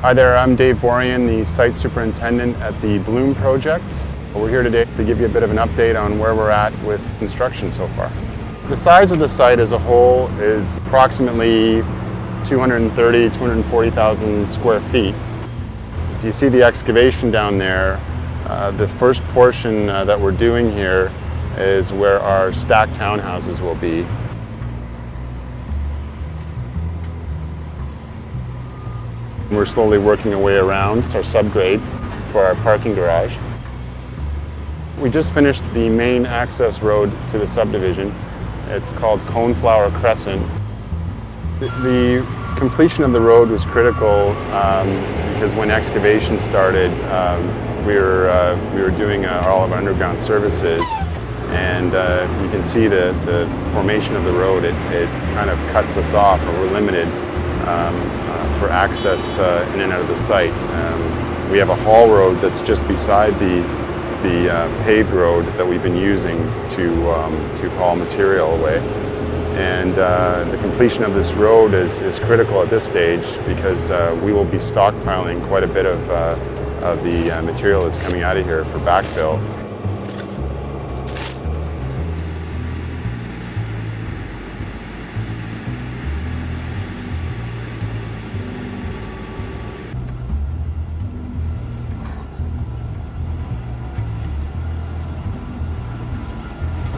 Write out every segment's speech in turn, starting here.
Hi there, I'm Dave Borian, the site superintendent at the Bloom project. We're here today to give you a bit of an update on where we're at with construction so far. The size of the site as a whole is approximately 230,000, 240,000 square feet. If you see the excavation down there, the first portion that we're doing here is where our stacked townhouses will be. We're slowly working our way around. It's our subgrade for our parking garage. We just finished the main access road to the subdivision. It's called Coneflower Crescent. The completion of the road was critical because when excavation started, we were doing all of our underground services, and if you can see the formation of the road, it kind of cuts us off, or we're limited for access in and out of the site. We have a haul road that's just beside the paved road that we've been using to haul material away. And the completion of this road is critical at this stage because we will be stockpiling quite a bit of the material that's coming out of here for backfill.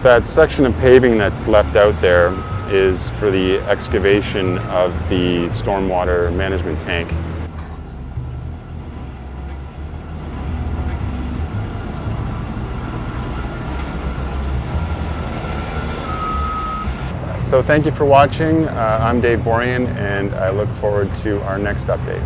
That section of paving that's left out there is for the excavation of the stormwater management tank. So thank you for watching. I'm Dave Borian, and I look forward to our next update.